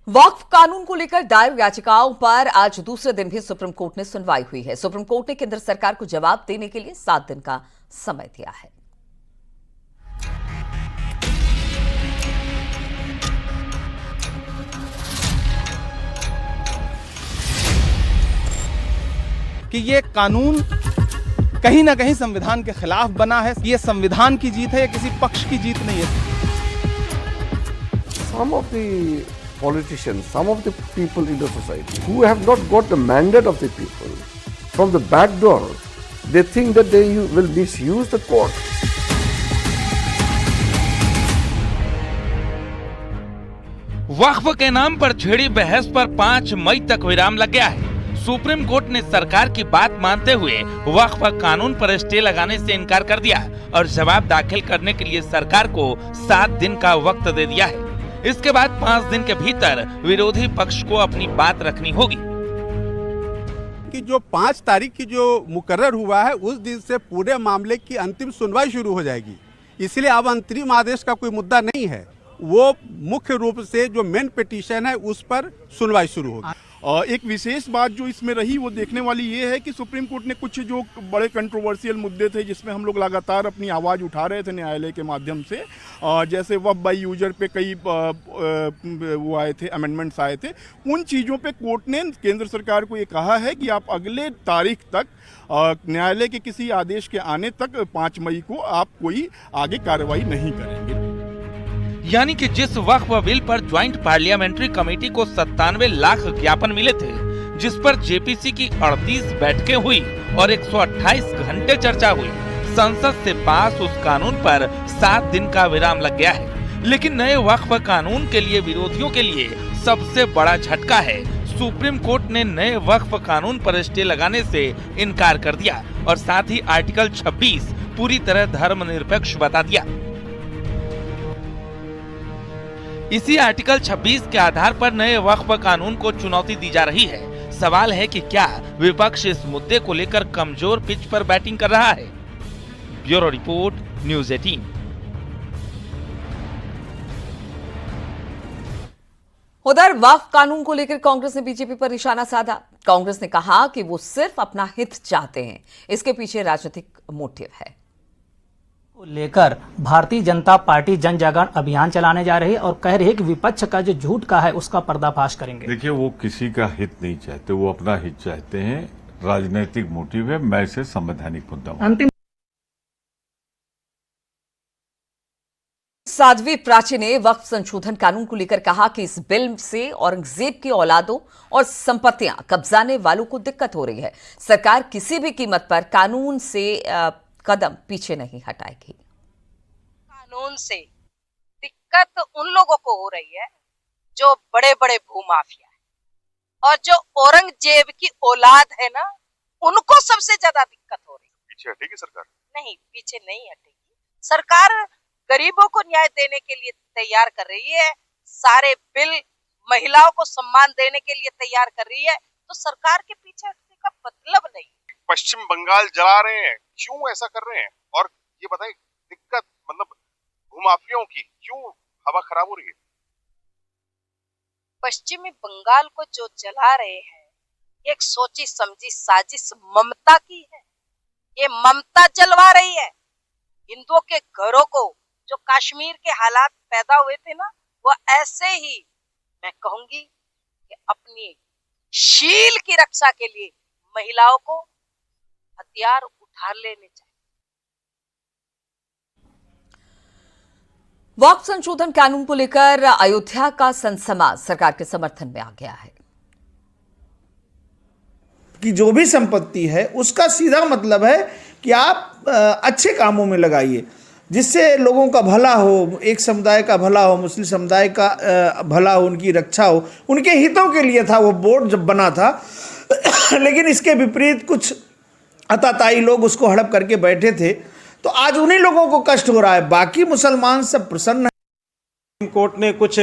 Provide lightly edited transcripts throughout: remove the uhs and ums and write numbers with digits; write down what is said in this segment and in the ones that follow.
वक्फ कानून को लेकर दायर याचिकाओं पर आज दूसरे दिन भी सुप्रीम कोर्ट ने सुनवाई हुई है। सुप्रीम कोर्ट ने केंद्र सरकार को जवाब देने के लिए 7 दिन का समय दिया है। कि ये कानून कहीं ना कहीं संविधान के खिलाफ बना है। ये संविधान की जीत है, ये किसी पक्ष की जीत नहीं है। Some of the politicians, some of the people in the society who have not got the mandate of the people, from the back door, they think that they will misuse the court. वक्फ के नाम पर छिड़ी बहस पर 5 मई तक विराम लग गया है। सुप्रीम कोर्ट ने सरकार की बात मानते हुए वक्फ कानून पर स्टे लगाने से इनकार कर दिया और जवाब दाखिल करने के लिए सरकार को 7 दिन का वक्त दे दिया है। इसके बाद 5 दिन के भीतर विरोधी पक्ष को अपनी बात रखनी होगी। कि जो 5 तारीख की जो मुकर्रर हुआ है उस दिन से पूरे मामले की अंतिम सुनवाई शुरू हो जाएगी। इसलिए अब अंतरिम आदेश का कोई मुद्दा नहीं है, वो मुख्य रूप से जो मेन पिटीशन है उस पर सुनवाई शुरू होगी। और एक विशेष बात जो इसमें रही वो देखने वाली ये है कि सुप्रीम कोर्ट ने कुछ जो बड़े कंट्रोवर्शियल मुद्दे थे जिसमें हम लोग लगातार अपनी आवाज़ उठा रहे थे न्यायालय के माध्यम से, जैसे वक्फ बाई यूजर पे कई वो आए थे, अमेंडमेंट्स आए थे, उन चीज़ों पे कोर्ट ने केंद्र सरकार को ये कहा है कि आप अगले तारीख तक न्यायालय के किसी आदेश के आने तक 5 मई को आप कोई आगे कार्रवाई नहीं करेंगे। यानी कि जिस वक्फ बिल पर ज्वाइंट पार्लियामेंट्री कमेटी को 97 लाख ज्ञापन मिले थे, जिस पर जेपीसी की 38 बैठकें हुई और 128 घंटे चर्चा हुई, संसद से पास उस कानून पर 7 दिन का विराम लग गया है। लेकिन नए वक्फ कानून के लिए विरोधियों के लिए सबसे बड़ा झटका है, सुप्रीम कोर्ट ने नए वक्फ कानून पर स्टे लगाने से इनकार कर दिया और साथ ही आर्टिकल 26 पूरी तरह धर्मनिरपेक्ष बता दिया। इसी आर्टिकल 26 के आधार पर नए वक्फ कानून को चुनौती दी जा रही है। सवाल है कि क्या विपक्ष इस मुद्दे को लेकर कमजोर पिच पर बैटिंग कर रहा है। Bureau report, news 18। उधर वक्फ कानून को लेकर कांग्रेस ने बीजेपी पर निशाना साधा। कांग्रेस ने कहा कि वो सिर्फ अपना हित चाहते हैं, इसके पीछे राजनीतिक मोटिव है। को लेकर भारतीय जनता पार्टी जन जागरण अभियान चलाने जा रही है और कह रही है कि विपक्ष का जो झूठ का है उसका पर्दाफाश करेंगे। देखिए, वो किसी का हित नहीं चाहते, वो अपना हित चाहते हैं। राजनीतिक मोटिव है, मैं इसे संवैधानिक मुद्दा अंतिम साध्वी प्राची ने वक्फ संशोधन कानून को लेकर कहा कि इस बिल से औरंगजेब की औलादों और संपत्तियां कब्जाने वालों को दिक्कत हो रही है। सरकार किसी भी कीमत पर कानून से कदम पीछे नहीं हटाएगी। कानून से दिक्कत उन लोगों को हो रही है जो बड़े बड़े भूमाफिया है और जो औरंगजेब की औलाद है ना, उनको सबसे ज्यादा दिक्कत हो रही है। पीछे हटेगी सरकार? नहीं, पीछे नहीं हटेगी। सरकार गरीबों को न्याय देने के लिए तैयार कर रही है, सारे बिल महिलाओं को सम्मान देने के लिए तैयार कर रही है, तो सरकार के पीछे हटने का मतलब नहीं। पश्चिम बंगाल जला रहे हैं, क्यों ऐसा कर रहे हैं? और ये बताएं, दिक्कत मतलब भूमाफियाओं की क्यों हवा खराब हो रही है? पश्चिमी बंगाल को जो जला रहे हैं, एक सोची समझी साजिश ममता की है। ये ममता जलवा रही है। हिंदुओं के घरों को जो कश्मीर के हालात पैदा हुए थे ना, वो ऐसे ही मैं कहूंगी कि अपनी शील की रक्षा के लिए महिलाओं को हथियार उठा लेने चाहिए। वक्फ संशोधन कानून को लेकर अयोध्या का सनसमा सरकार के समर्थन में आ गया है कि जो भी संपत्ति है उसका सीधा मतलब है कि आप अच्छे कामों में लगाइए, जिससे लोगों का भला हो, एक समुदाय का भला हो, मुस्लिम समुदाय का भला हो, उनकी रक्षा हो, उनके हितों के लिए था वो बोर्ड जब बना था। लेकिन इसके विपरीत कुछ अताताई लोग उसको हड़प करके बैठे थे, तो आज उन्हीं लोगों को कष्ट हो रहा है। बाकी मुसलमान सब प्रसन्न हैं। सुप्रीम कोर्ट ने कुछ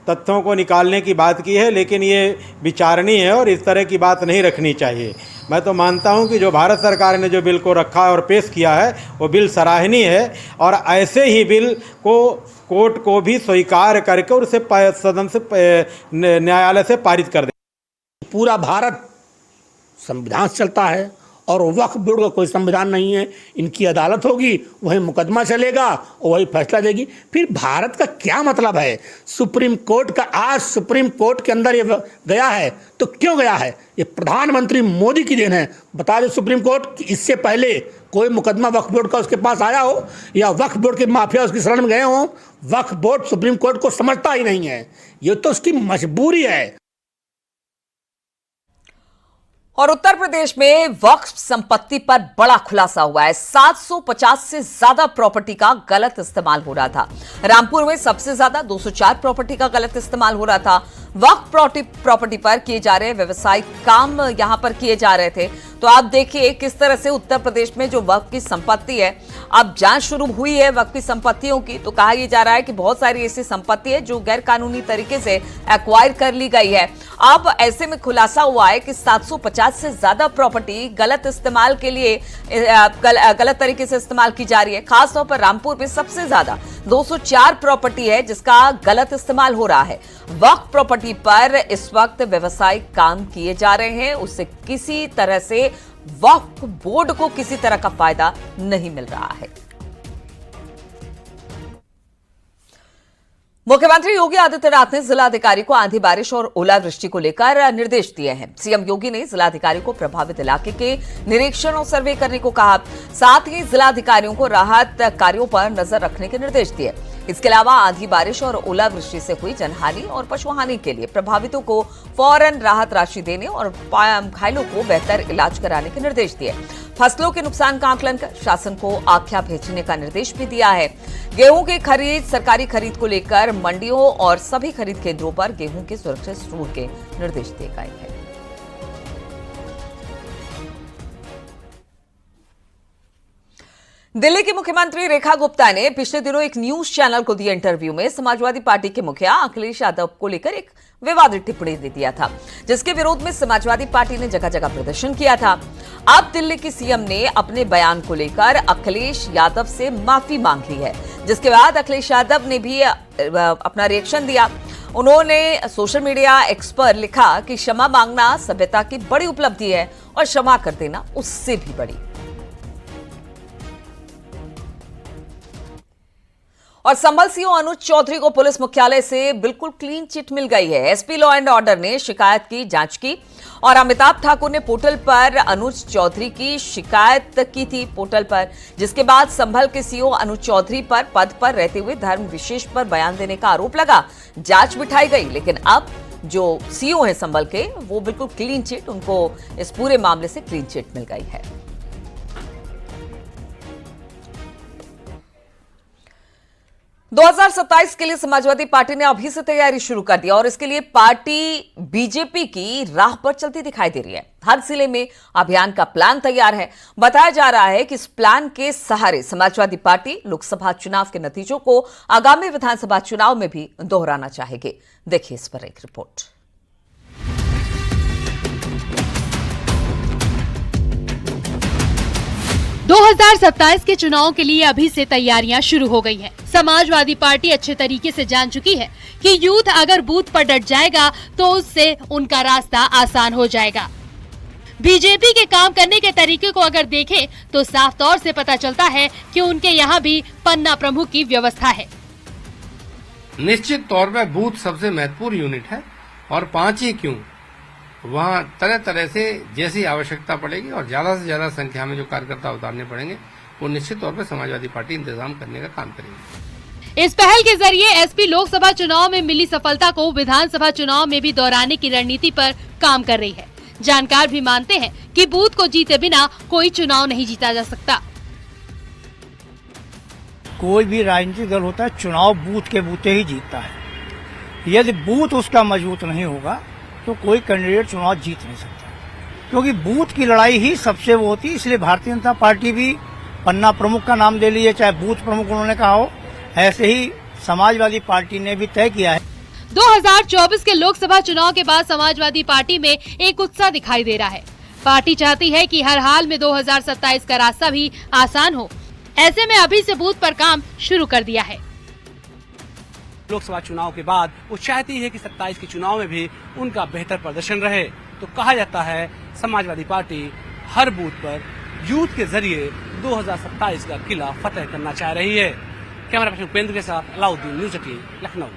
तथ्यों को निकालने की बात की है, लेकिन ये विचारणीय है और इस तरह की बात नहीं रखनी चाहिए। मैं तो मानता हूं कि जो भारत सरकार ने जो बिल को रखा है और पेश किया है वो बिल सराहनीय है और ऐसे ही बिल को कोर्ट को भी स्वीकार करके और उसे सदन से न्यायालय से पारित कर दे। पूरा भारत संविधान से चलता है और वक्फ बोर्ड का कोई संविधान नहीं है। इनकी अदालत होगी, वही मुकदमा चलेगा और वही फैसला देगी। फिर भारत का क्या मतलब है? सुप्रीम कोर्ट का आज सुप्रीम कोर्ट के अंदर ये गया है तो क्यों गया है? ये प्रधानमंत्री मोदी की देन है। बता दें सुप्रीम कोर्ट कि इससे पहले कोई मुकदमा वक्फ बोर्ड का उसके पास आया हो या वक्फ बोर्ड के माफिया उसकी शरण में गए हों? वक्फ बोर्ड सुप्रीम कोर्ट को समझता ही नहीं है, ये तो उसकी मजबूरी है। और उत्तर प्रदेश में वक्फ संपत्ति पर बड़ा खुलासा हुआ है। 750 से ज्यादा प्रॉपर्टी का गलत इस्तेमाल हो रहा था। रामपुर में सबसे ज्यादा 204 प्रॉपर्टी का गलत इस्तेमाल हो रहा था। वक्फ प्रॉपर्टी पर किए जा रहे व्यवसायिक काम यहां पर किए जा रहे थे। तो आप देखिए किस तरह से उत्तर प्रदेश में जो वक्फ की संपत्ति है, अब जांच शुरू हुई है वक्फ की संपत्तियों की, तो कहा यह जा रहा है कि बहुत सारी ऐसी संपत्ति है जो गैर कानूनी तरीके से एक्वायर कर ली गई है। अब ऐसे में खुलासा हुआ है कि 750 से ज्यादा प्रॉपर्टी गलत इस्तेमाल के लिए गलत तरीके से इस्तेमाल की जा रही है। खासतौर पर रामपुर में सबसे ज्यादा 204 प्रॉपर्टी है जिसका गलत इस्तेमाल हो रहा है। वक्फ प्रॉपर्टी पर इस वक्त व्यवसायिक काम किए जा रहे हैं, उससे किसी तरह से वक्फ बोर्ड को किसी तरह का फायदा नहीं मिल रहा है। मुख्यमंत्री योगी आदित्यनाथ ने जिलाधिकारी को आंधी बारिश और ओलावृष्टि को लेकर निर्देश दिए हैं। सीएम योगी ने जिलाधिकारी को प्रभावित इलाके के निरीक्षण और सर्वे करने को कहा। साथ ही जिलाधिकारियों को राहत कार्यों पर नजर रखने के निर्देश दिए। इसके अलावा आंधी बारिश और ओलावृष्टि से हुई जनहानि और पशुहानि के लिए प्रभावितों को फौरन राहत राशि देने और घायलों को बेहतर इलाज कराने के निर्देश दिए। फसलों के नुकसान का आकलन कर शासन को आख्या भेजने का निर्देश भी दिया है। गेहूं की खरीद, सरकारी खरीद को लेकर मंडियों और सभी खरीद केंद्रों पर गेहूं के सुरक्षित स्टोर के निर्देश दिए गए हैं। दिल्ली की मुख्यमंत्री रेखा गुप्ता ने पिछले दिनों एक न्यूज चैनल को दिए इंटरव्यू में समाजवादी पार्टी के मुखिया अखिलेश यादव को लेकर एक विवादित टिप्पणी दे दिया था, जिसके विरोध में समाजवादी पार्टी ने जगह जगह प्रदर्शन किया था। अब दिल्ली की सीएम ने अपने बयान को लेकर अखिलेश यादव से माफी मांग ली है, जिसके बाद अखिलेश यादव ने भी अपना रिएक्शन दिया। उन्होंने सोशल मीडिया एक्स पर लिखा कि क्षमा मांगना सभ्यता की बड़ी उपलब्धि है और क्षमा कर देना उससे भी बड़ी। और संभल सीओ अनुज चौधरी को पुलिस मुख्यालय से बिल्कुल क्लीन चिट मिल गई है। एसपी लॉ एंड ऑर्डर ने शिकायत की जांच की और अमिताभ ठाकुर ने पोर्टल पर अनुज चौधरी की शिकायत की थी पोर्टल पर, जिसके बाद संभल के सीओ अनुज चौधरी पर पद पर रहते हुए धर्म विशेष पर बयान देने का आरोप लगा। जांच बिठाई गई, लेकिन अब जो सीओ है संभल के, वो बिल्कुल क्लीन चिट, उनको इस पूरे मामले से क्लीन चिट मिल गई है। दो 2027 के लिए समाजवादी पार्टी ने अभी से तैयारी शुरू कर दी और इसके लिए पार्टी बीजेपी की राह पर चलती दिखाई दे रही है। हर जिले में अभियान का प्लान तैयार है। बताया जा रहा है कि इस प्लान के सहारे समाजवादी पार्टी लोकसभा चुनाव के नतीजों को आगामी विधानसभा चुनाव में भी दोहराना चाहेगी। देखिए इस पर एक रिपोर्ट। दो 2027 के चुनाव के लिए अभी से तैयारियां शुरू हो गई हैं। समाजवादी पार्टी अच्छे तरीके से जान चुकी है कि यूथ अगर बूथ पर डट जाएगा तो उससे उनका रास्ता आसान हो जाएगा। बीजेपी के काम करने के तरीके को अगर देखें तो साफ तौर से पता चलता है कि उनके यहाँ भी पन्ना प्रमुख की व्यवस्था है। निश्चित तौर पर बूथ सबसे महत्वपूर्ण यूनिट है और 5 ही क्यों, वहाँ तरह तरह से जैसी आवश्यकता पड़ेगी और ज्यादा से ज्यादा संख्या में जो कार्यकर्ता उतारने पड़ेंगे वो निश्चित तौर पर समाजवादी पार्टी इंतजाम करने का काम करेगी। इस पहल के जरिए एसपी लोकसभा चुनाव में मिली सफलता को विधानसभा चुनाव में भी दोहराने की रणनीति पर काम कर रही है। जानकार भी मानते हैं कि बूथ को जीते बिना कोई चुनाव नहीं जीता जा सकता। कोई भी राजनीतिक दल होता है चुनाव बूथ के बूते ही जीतता है। यदि बूथ उसका मजबूत नहीं होगा तो कोई कैंडिडेट चुनाव जीत नहीं सकता, क्योंकि बूथ की लड़ाई ही सबसे वो होती है। इसलिए भारतीय जनता पार्टी भी पन्ना प्रमुख का नाम दे लीजिए, चाहे बूथ प्रमुख उन्होंने कहा हो, ऐसे ही समाजवादी पार्टी ने भी तय किया है। 2024 के लोकसभा चुनाव के बाद समाजवादी पार्टी में एक उत्साह दिखाई दे रहा है। पार्टी चाहती है कि हर हाल में 2027 का रास्ता भी आसान हो। ऐसे में अभी से बूथ पर काम शुरू कर दिया है। लोकसभा चुनाव के बाद वो चाहती है कि 27 के चुनाव में भी उनका बेहतर प्रदर्शन रहे। तो कहा जाता है समाजवादी पार्टी हर बूथ पर यूथ के जरिए 2027 का किला फतेह करना चाह रही है। कैमरा पर्सन उपेंद्र के साथ अलाउद्दीन, न्यूज़ 18 लखनऊ।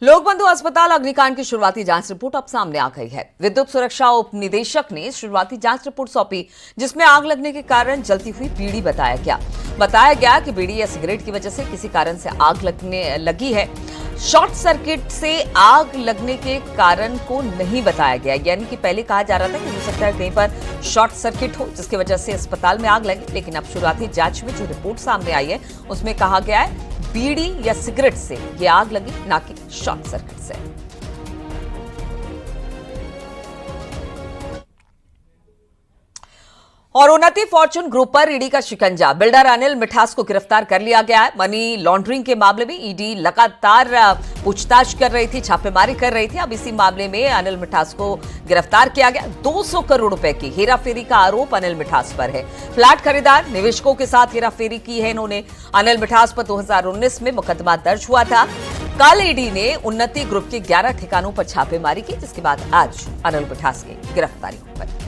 लोकबंधु अस्पताल अग्निकांड की शुरुआती जांच रिपोर्ट अब सामने आ गई है। विद्युत सुरक्षा उप निदेशक ने शुरुआती जांच रिपोर्ट सौंपी, जिसमें आग लगने के कारण जलती हुई बीड़ी बताया गया कि बीड़ी या सिगरेट की वजह से किसी कारण से आग लगी है। शॉर्ट सर्किट से आग लगने के कारण को नहीं बताया गया, यानी कि पहले कहा जा रहा था कि हो सकता है कहीं पर शॉर्ट सर्किट हो जिसकी वजह से अस्पताल में आग लगी, लेकिन अब शुरुआती जांच में जो रिपोर्ट सामने आई है उसमें कहा गया है बीड़ी या सिगरेट से ये आग लगी, ना कि शॉर्ट सर्किट से। और उन्नति फॉर्चून ग्रुप पर ईडी का शिकंजा। बिल्डर अनिल मिठास को गिरफ्तार कर लिया गया है। मनी लॉन्ड्रिंग के मामले में ईडी लगातार पूछताछ कर रही थी, छापेमारी कर रही थी। अब इसी मामले में अनिल मिठास को गिरफ्तार किया गया। 200 करोड़ रुपए की हेराफेरी का आरोप अनिल मिठास पर है। फ्लैट खरीदार निवेशकों के साथ हेराफेरी की है इन्होंने। अनिल मिठास पर 2019 में मुकदमा दर्ज हुआ था। कल ईडी ने उन्नति ग्रुप के 11 ठिकानों पर छापेमारी की, जिसके बाद आज अनिल मिठास की गिरफ्तारी हुई।